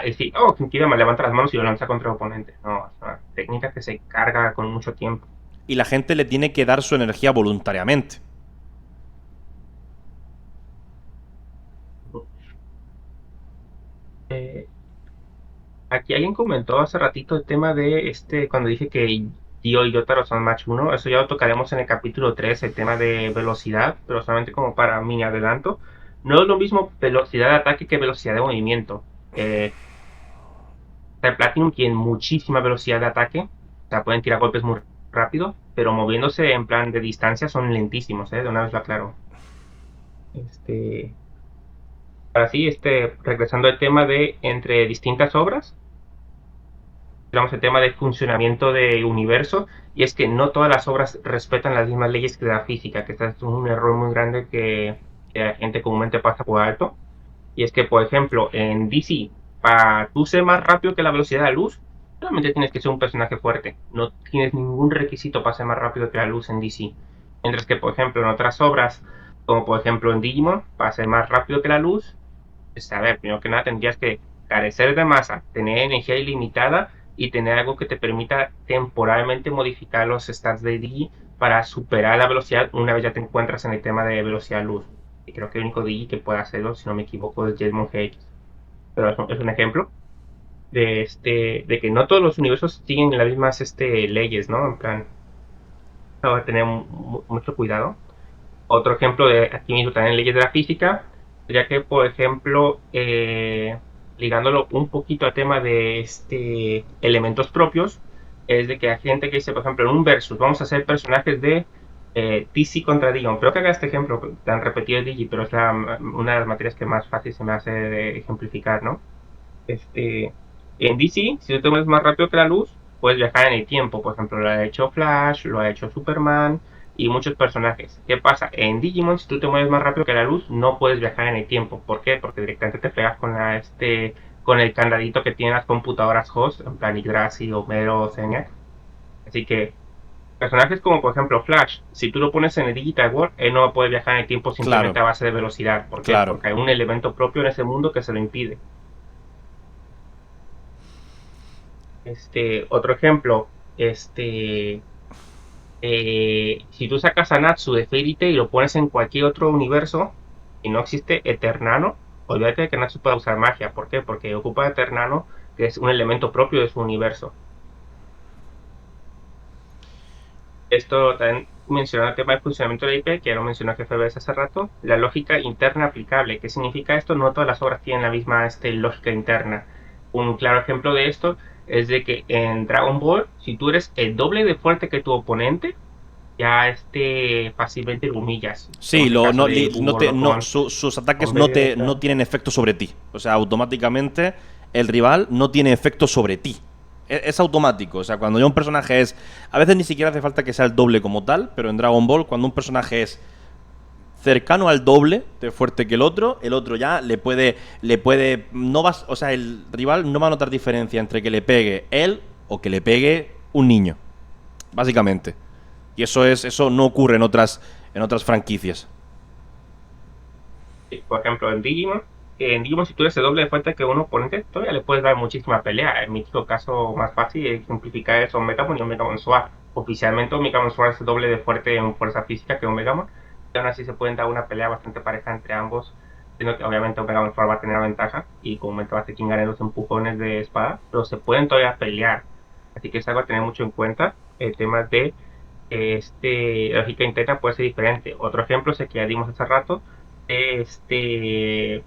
decir, oh, Genkidama, levanta las manos y lo lanza contra el oponente. No, es una técnica que se carga con mucho tiempo. Y la gente le tiene que dar su energía voluntariamente. Eh, Aquí alguien comentó hace ratito el tema de cuando dije que Dio y Yotaro son match uno. Eso ya lo tocaremos en el capítulo 3, el tema de velocidad, pero solamente como para mini adelanto. No es lo mismo velocidad de ataque que velocidad de movimiento. El Platinum tiene muchísima velocidad de ataque, o sea, pueden tirar golpes muy rápido, pero moviéndose en plan de distancia son lentísimos, de una vez lo aclaro. Este, Ahora sí, regresando al tema de entre distintas obras, digamos, el tema de funcionamiento del universo, y es que no todas las obras respetan las mismas leyes que la física, que este es un error muy grande que la gente comúnmente pasa por alto. Y es que, por ejemplo, en DC, para tú ser más rápido que la velocidad de la luz, solamente tienes que ser un personaje fuerte. No tienes ningún requisito para ser más rápido que la luz en DC. Mientras que, por ejemplo, en otras obras, como por ejemplo en Digimon, para ser más rápido que la luz, pues, a ver, primero que nada tendrías que carecer de masa, tener energía ilimitada y tener algo que te permita temporalmente modificar los stats de Digi para superar la velocidad una vez ya te encuentras en el tema de velocidad luz. Y creo que el único Digi que puede hacerlo, si no me equivoco, es Jetmon GX. Pero es un ejemplo de que no todos los universos siguen las mismas leyes, ¿no? En plan, hay que tener mucho cuidado. Otro ejemplo de aquí mismo también leyes de la física, ya que, por ejemplo, ligándolo un poquito al tema de elementos propios, es de que hay gente que dice, por ejemplo, en un versus, vamos a hacer personajes de DC contra Digimon. Creo que haga este ejemplo tan repetido de Digi, pero es una de las materias que más fácil se me hace de ejemplificar, ¿no? En DC, si tú te mueves más rápido que la luz, puedes viajar en el tiempo. Por ejemplo, lo ha hecho Flash, lo ha hecho Superman y muchos personajes. ¿Qué pasa? En Digimon, si tú te mueves más rápido que la luz, no puedes viajar en el tiempo. ¿Por qué? Porque directamente te pegas con el candadito que tienen las computadoras host, en plan Yggdrasil, Homero o Zeniac. Así que personajes como por ejemplo Flash, si tú lo pones en el Digital World, él no va a poder viajar en el tiempo simplemente Claro, a base de velocidad. ¿Por qué? claro. Porque hay un elemento propio en ese mundo que se lo impide. Otro ejemplo, si tú sacas a Natsu de Fairy Tail y lo pones en cualquier otro universo y no existe Eternano, olvídate de que Natsu pueda usar magia. ¿Por qué? Porque ocupa Eternano, que es un elemento propio de su universo. Esto también menciona el tema del funcionamiento de la IP, que ya lo mencionó FBS hace rato. La lógica interna aplicable. ¿Qué significa esto? No todas las obras tienen la misma lógica interna. Un claro ejemplo de esto es de que en Dragon Ball, si tú eres el doble de fuerte que tu oponente, ya fácilmente lo humillas. Sí, Tenemos el caso no, de no Buu Gorlocón sus ataques con no Vegeta. tienen efecto sobre ti. O sea, automáticamente el rival no tiene efecto sobre ti. Es automático. O sea, cuando ya un personaje es. A veces ni siquiera hace falta que sea el doble como tal, pero en Dragon Ball, cuando un personaje es cercano al doble de fuerte que el otro ya le puede, no vas, o sea, el rival no va a notar diferencia entre que le pegue él o que le pegue un niño, básicamente. Y eso no ocurre en otras franquicias. Por ejemplo, en Digimon si tú eres el doble de fuerte que un oponente, todavía le puedes dar muchísima pelea. El mítico caso más fácil de ejemplificar es Omegamon y Omegamon Sword. Oficialmente Omegamon Sword es el doble de fuerte en fuerza física que Omegamon, y aún así se pueden dar una pelea bastante pareja entre ambos, siendo que obviamente Omegamon Sword va a tener la ventaja y comúnmente va a ser quien gane los empujones de espada, pero se pueden todavía pelear. Así que es algo a tener mucho en cuenta. El tema de lógica interna puede ser diferente. Otro ejemplo es el que ya dimos hace rato, de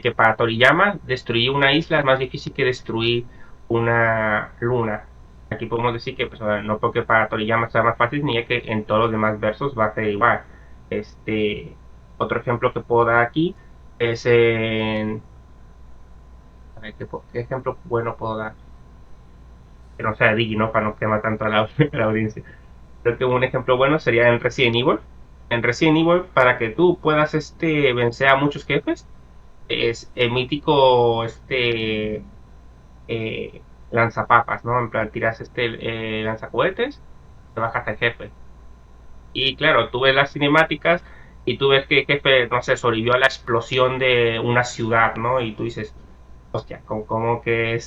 que para Toriyama destruir una isla es más difícil que destruir una luna. Aquí podemos decir que pues, no porque para Toriyama sea más fácil, ni que en todos los demás versos va a ser igual. Este, Otro ejemplo que puedo dar aquí es en... A ver, ¿qué ejemplo bueno puedo dar? Que no sea Digi, ¿no? Para no quemar tanto a a la audiencia. Creo que un ejemplo bueno sería en Resident Evil. En Resident Evil, para que tú puedas vencer a muchos jefes, es el mítico lanzapapas, ¿no? En plan, tiras lanzacohetes, te bajas al jefe. Y claro, tú ves las cinemáticas y tú ves que el jefe, no sé, sobrevivió a la explosión de una ciudad, ¿no? Y tú dices, hostia, ¿cómo que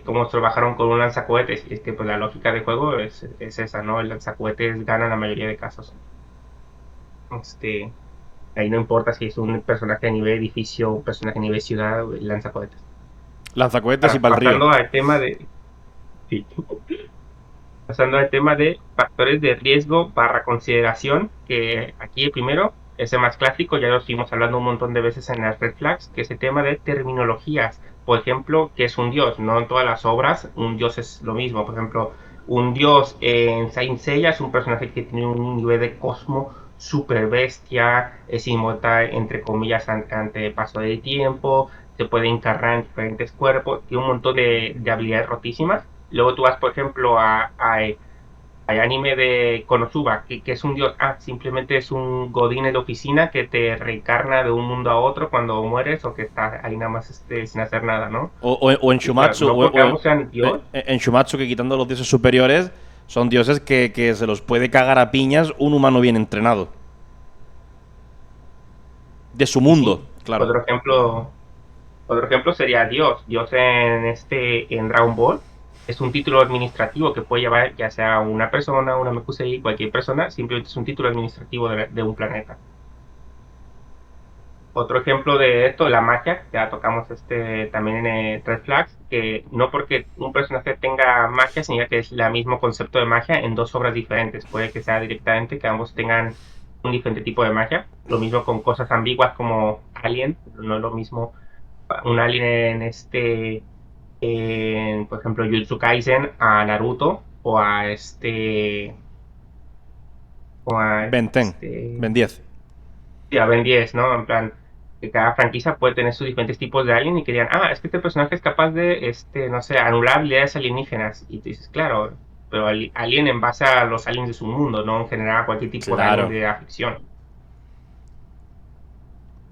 cómo se lo bajaron con un lanzacohetes? Y es que pues la lógica de juego es esa, ¿no? El lanzacohetes gana en la mayoría de casos. Este, Ahí no importa si es un personaje a nivel edificio, un personaje a nivel ciudad, lanza cohetes. Lanzacohetes y Ahora, para el río. sí, pasando al tema de factores de riesgo barra consideración, que aquí el primero es el más clásico, ya lo estuvimos hablando un montón de veces en las red flags, que es el tema de terminologías. Por ejemplo, ¿qué es un dios? No en todas las obras un dios es lo mismo. Por ejemplo, un dios en Saint Seiya es un personaje que tiene un nivel de cosmo super bestia, es inmortal entre comillas ante el paso del tiempo, se puede encarnar en diferentes cuerpos, tiene un montón de habilidades rotísimas. Luego tú vas, por ejemplo, al anime de Konosuba, que es un dios. Ah, simplemente es un godín de oficina que te reencarna de un mundo a otro cuando mueres o que está ahí nada más sin hacer nada, ¿no? O en Y claro, Shumatsu, no porque ambos sean dios. en Shumatsu, que quitando los dioses superiores, son dioses que se los puede cagar a piñas un humano bien entrenado. De su Y sí, mundo, claro. otro ejemplo, otro ejemplo sería Dios. Dios en Dragon Ball es un título administrativo que puede llevar ya sea una persona, una MQCI, cualquier persona, simplemente es un título administrativo de un planeta. Otro ejemplo de esto, la magia, ya tocamos también en Red Flags, que no porque un personaje tenga magia significa que es el mismo concepto de magia en dos obras diferentes. Puede que sea directamente que ambos tengan un diferente tipo de magia. Lo mismo con cosas ambiguas como Alien, no es lo mismo un Alien por ejemplo, Jujutsu Kaisen a Naruto o a o a Ben 10, Ben 10. sí, a Ben 10, ¿no? En plan, que cada franquicia puede tener sus diferentes tipos de alien y que digan, es que este personaje es capaz de, no sé, anular habilidades alienígenas. Y tú dices, claro, pero alien en base a los aliens de su mundo, no en general a cualquier tipo de alien Claro. de la ficción.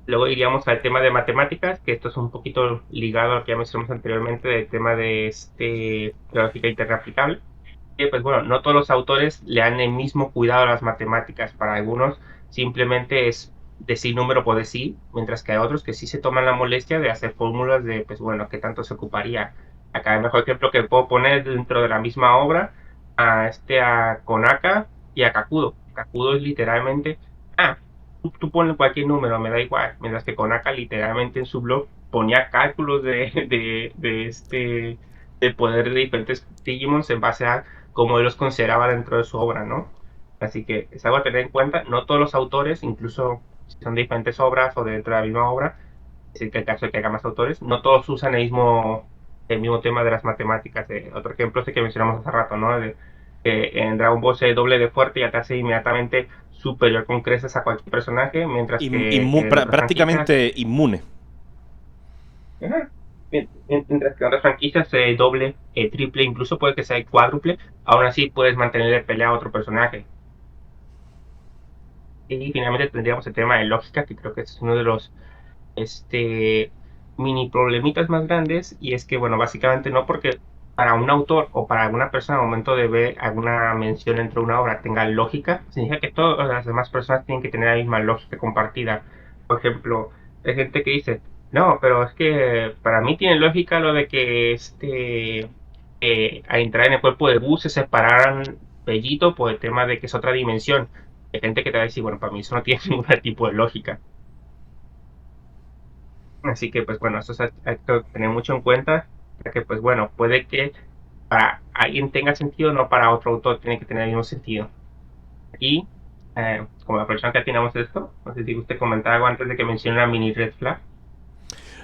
Luego iríamos al tema de matemáticas, que esto es un poquito ligado a lo que ya mencionamos anteriormente, del tema de lógica interaplicable. Que pues bueno, no todos los autores le dan el mismo cuidado a las matemáticas. Para algunos simplemente es decir número por decir, mientras que hay otros que sí se toman la molestia de hacer fórmulas de, pues bueno, qué tanto se ocuparía. Acá el mejor ejemplo que puedo poner dentro de la misma obra a Konaka y a Kakudo. Kakudo es literalmente, tú ponle cualquier número, me da igual. Mientras que Konaka literalmente en su blog ponía cálculos de poder de diferentes Digimons en base a cómo él los consideraba dentro de su obra, ¿no? Así que es algo a tener en cuenta. No todos los autores, incluso si son de diferentes obras o dentro de la misma obra, es decir, que el caso de que haya más autores, no todos usan el mismo tema de las matemáticas. Otro ejemplo es el que mencionamos hace rato, ¿no? Que en Dragon Ball se doble de fuerte y ya te hace inmediatamente superior con creces a cualquier personaje, mientras que en otras franquicias, Prácticamente inmune. ajá, mientras que en otras franquicias doble, triple, incluso puede que sea cuádruple, aún así puedes mantenerle pelea a otro personaje. Y finalmente tendríamos el tema de lógica, que creo que es uno de los mini problemitas más grandes, y es que, bueno, básicamente no porque para un autor o para alguna persona al momento de ver alguna mención dentro de una obra tenga lógica, significa que todas las demás personas tienen que tener la misma lógica compartida. Por ejemplo, hay gente que dice, no, pero es que para mí tiene lógica lo de que al entrar en el cuerpo de Boo se separaran Bellito por el tema de que es otra dimensión. Hay gente que te va a decir, bueno, para mí eso no tiene ningún tipo de lógica. Así que, pues bueno, eso hay que tener mucho en cuenta, ya que, pues bueno, puede que para alguien tenga sentido, no para otro autor tiene que tener el mismo sentido. Y, como aprovechando que atinamos esto, no sé si usted comentaba algo antes de que mencione la mini red flag.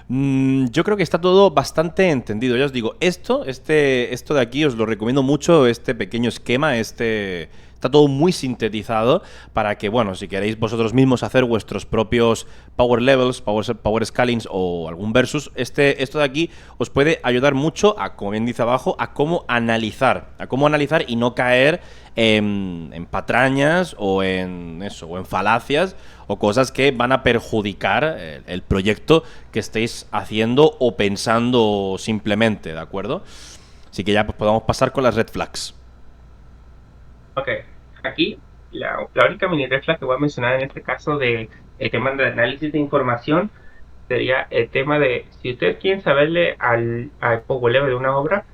Yo creo que está todo bastante entendido. Ya os digo, esto de aquí os lo recomiendo mucho, este pequeño esquema, está todo muy sintetizado para que, bueno, si queréis vosotros mismos hacer vuestros propios power levels, power scalings o algún versus, esto de aquí os puede ayudar mucho a, como bien dice abajo, a cómo analizar y no caer en patrañas o en falacias o cosas que van a perjudicar el proyecto que estéis haciendo o pensando simplemente, ¿de acuerdo? Así que ya pues, podemos pasar con las red flags. Ok, aquí la única mini red flag que voy a mencionar en este caso de el tema de análisis de información sería el tema de, si ustedes quieren saberle al power level de una obra,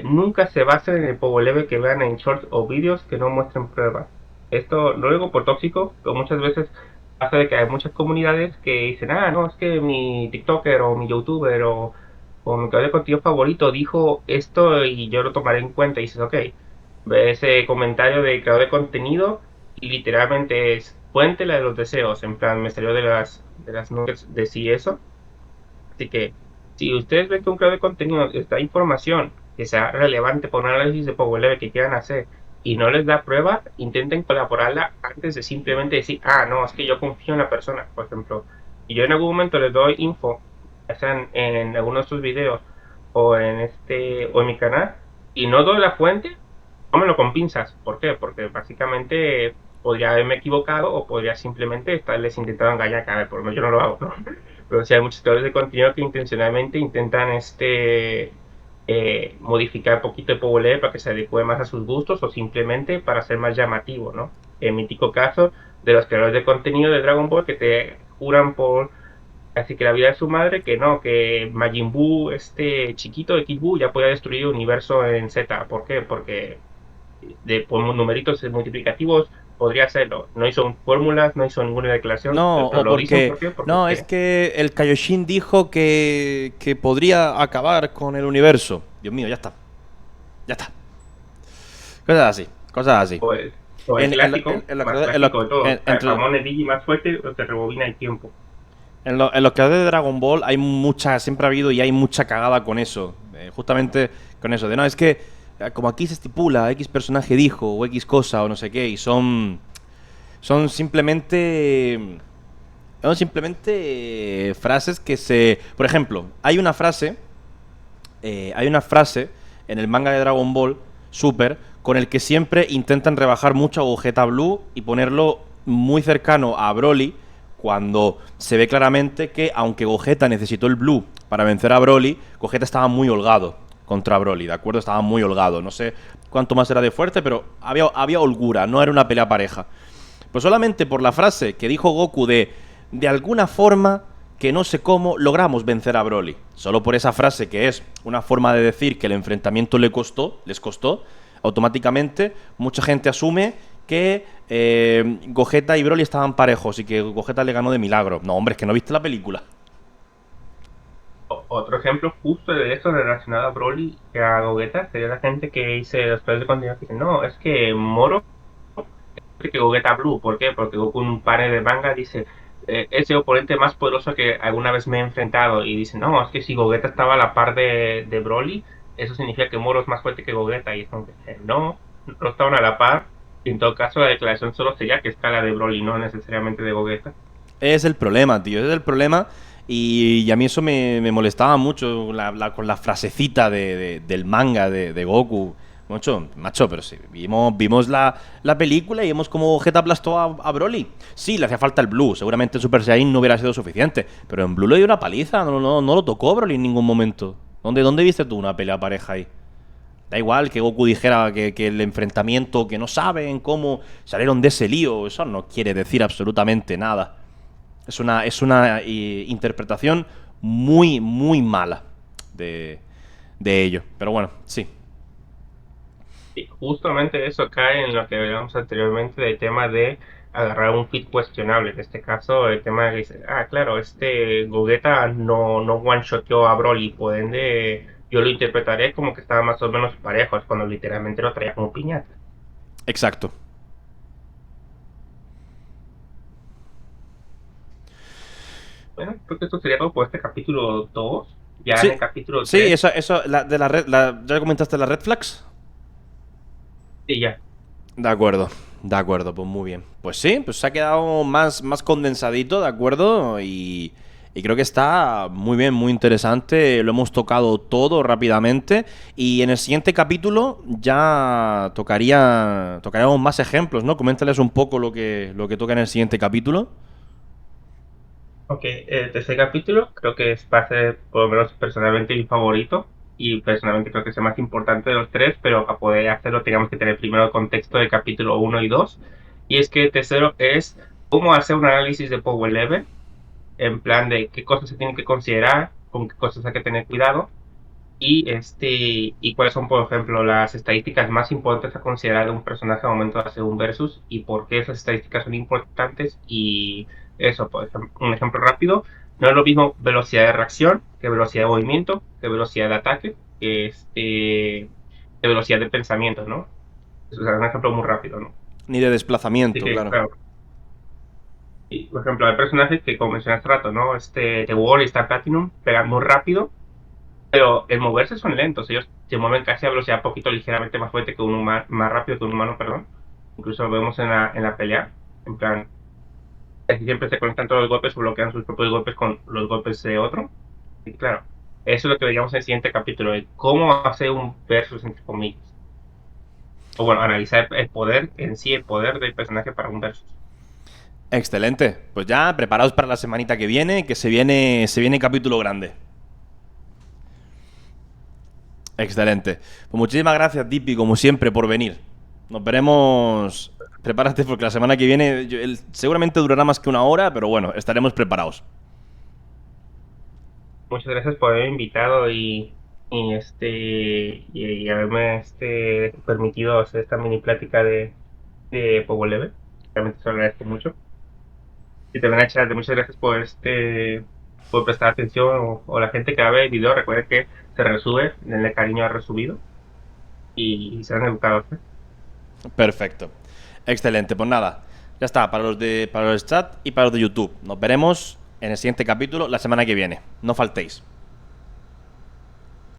nunca se basen en el power level que vean en shorts o vídeos que no muestren pruebas. Esto no lo digo por tóxico, pero muchas veces pasa de que hay muchas comunidades que dicen, no, es que mi TikToker o mi YouTuber o mi creador de contenido favorito dijo esto y yo lo tomaré en cuenta. Y dices, ok, ve ese comentario de creador de contenido y literalmente es fuente la de los deseos. En plan, me salió de las nuggets decir eso. Así que, si ustedes ven que un creador de contenido les da información que sea relevante por un análisis de Power Level que quieran hacer y no les da prueba, intenten colaborarla antes de simplemente decir, no, es que yo confío en la persona, por ejemplo. Y yo en algún momento les doy info, ya sean en algunos de sus videos o en mi canal, y no doy la fuente, tómenlo con pinzas. ¿Por qué? Porque básicamente podría haberme equivocado o podría simplemente estarles intentando engañar, que a ver, por lo menos yo no lo hago, ¿no? Pero sí hay muchos creadores de contenido que intencionalmente intentan modificar un poquito el PowerPoint para que se adecue más a sus gustos o simplemente para ser más llamativo, ¿no? El mítico caso de los creadores de contenido de Dragon Ball que te juran por así que la vida de su madre que no, que Majin Buu, este chiquito de Kid Buu, ya podía destruir el universo en Z. ¿Por qué? Porque por numeritos multiplicativos podría hacerlo. No hizo fórmulas, no hizo ninguna declaración, No, pero o lo dicen porque... ¿por qué? Porque No, es que el Kaioshin dijo que podría acabar con el universo. Dios mío, ya está. Ya está. Cosas así, cosas así. o el En, en, clásico, en, más clásico de todo, entre, Ramón el Digi más fuerte o te rebobina el tiempo. en los creadores de Dragon Ball hay mucha, siempre ha habido y hay mucha cagada con eso. Justamente con eso. De no, es que como aquí se estipula, X personaje dijo, o X cosa, o no sé qué, y son Son simplemente... Son simplemente frases que se... Por ejemplo, hay una frase en el manga de Dragon Ball Super con el que siempre intentan rebajar mucho a Gogeta Blue y ponerlo muy cercano a Broly, cuando se ve claramente que aunque Gogeta necesitó el Blue para vencer a Broly, Gogeta estaba muy holgado contra Broly, ¿de acuerdo? Estaba muy holgado, no sé cuánto más era de fuerte, pero había holgura, no era una pelea pareja. Pues solamente por la frase que dijo Goku de alguna forma, que no sé cómo, logramos vencer a Broly. Solo por esa frase, que es una forma de decir que el enfrentamiento les costó, automáticamente mucha gente asume que Gogeta y Broly estaban parejos y que Gogeta le ganó de milagro. No, hombre, es que no viste la película. Otro ejemplo justo de eso relacionado a Broly y a Gogeta sería la gente que dice los creadores de contenido que dicen, no, es que Moro que Gogeta Blue. ¿Por qué? Porque Goku en un panel de manga dice, es el oponente más poderoso que alguna vez me he enfrentado. Y dice, no, es que si Gogeta estaba a la par de Broly, eso significa que Moro es más fuerte que Gogeta. Y es como que, no estaban a la par. Y en todo caso, la declaración solo sería que escala de Broly, no necesariamente de Gogeta. Es el problema, tío, es el problema. Y a mí eso me molestaba mucho con la frasecita del manga de Goku. Macho, pero sí, vimos la película y vimos cómo Gogeta aplastó a Broly. Sí, le hacía falta el Blue, seguramente en Super Saiyan no hubiera sido suficiente, pero en Blue le dio una paliza, no lo tocó Broly en ningún momento. ¿Dónde viste tú una pelea pareja ahí? Da igual que Goku dijera que el enfrentamiento, que no saben cómo salieron de ese lío, eso no quiere decir absolutamente nada. Es una interpretación muy, muy mala de ello. Pero bueno, sí. Y justamente eso cae en lo que veíamos anteriormente del tema de agarrar un fit cuestionable. En este caso, el tema de que dice, claro, este Gogeta no one-shoteó a Broly, por ende yo lo interpretaré como que estaba más o menos parejos, cuando literalmente lo traía como piñata. Exacto. Bueno, creo que esto sería todo por este capítulo 2. Ya en Sí, el capítulo sí, 3, ¿ya comentaste las red flags? sí, ya. De acuerdo, pues muy bien. Pues sí, pues se ha quedado más condensadito, ¿de acuerdo? Y creo que está muy bien, muy interesante. Lo hemos tocado todo rápidamente. Y en el siguiente capítulo ya tocaríamos más ejemplos, ¿no? Coméntales un poco lo que toca en el siguiente capítulo. Ok, el tercer capítulo creo que va a ser, por lo menos personalmente, mi favorito. Y personalmente creo que es el más importante de los tres, pero para poder hacerlo teníamos que tener primero el contexto del capítulo uno y 2. Y es que el tercero es cómo hacer un análisis de Power Level, en plan de qué cosas se tienen que considerar, con qué cosas hay que tener cuidado, y cuáles son, por ejemplo, las estadísticas más importantes a considerar de un personaje al momento de hacer un versus y por qué esas estadísticas son importantes. Y eso, por ejemplo, un ejemplo rápido, no es lo mismo velocidad de reacción que velocidad de movimiento, que velocidad de ataque, que velocidad de pensamiento, ¿no? Eso es un ejemplo muy rápido, ¿no? Ni de Así desplazamiento, que, claro. claro. Y, por ejemplo, hay personajes que, como mencioné hace rato, ¿no? The Wall y Star Platinum pegan muy rápido, pero el moverse son lentos. Ellos se mueven casi a velocidad poquito ligeramente más fuerte que un humano, más rápido que un humano, perdón. Incluso lo vemos en la pelea. En plan, casi siempre se conectan todos los golpes o bloquean sus propios golpes con los golpes de otro. Y claro, eso es lo que veríamos en el siguiente capítulo, de cómo hacer un versus entre comillas. O bueno, analizar el poder en sí, el poder del personaje para un versus. Excelente. Pues ya, preparaos para la semanita que viene, que se viene capítulo grande. Excelente. Pues muchísimas gracias, Dipi, como siempre, por venir. Nos veremos. Prepárate porque la semana que viene seguramente durará más que una hora, pero bueno, estaremos preparados. Muchas gracias por haberme invitado y haberme permitido hacer esta mini plática de Power Level. Realmente se lo agradezco mucho. Y también a Charles, muchas gracias por prestar atención, o la gente que ve el video, recuerde que se resube, denle cariño al resubido y sean educados, ¿eh? Perfecto. Excelente. Pues nada, ya está, para los chat y para los de YouTube. Nos veremos en el siguiente capítulo la semana que viene. No faltéis.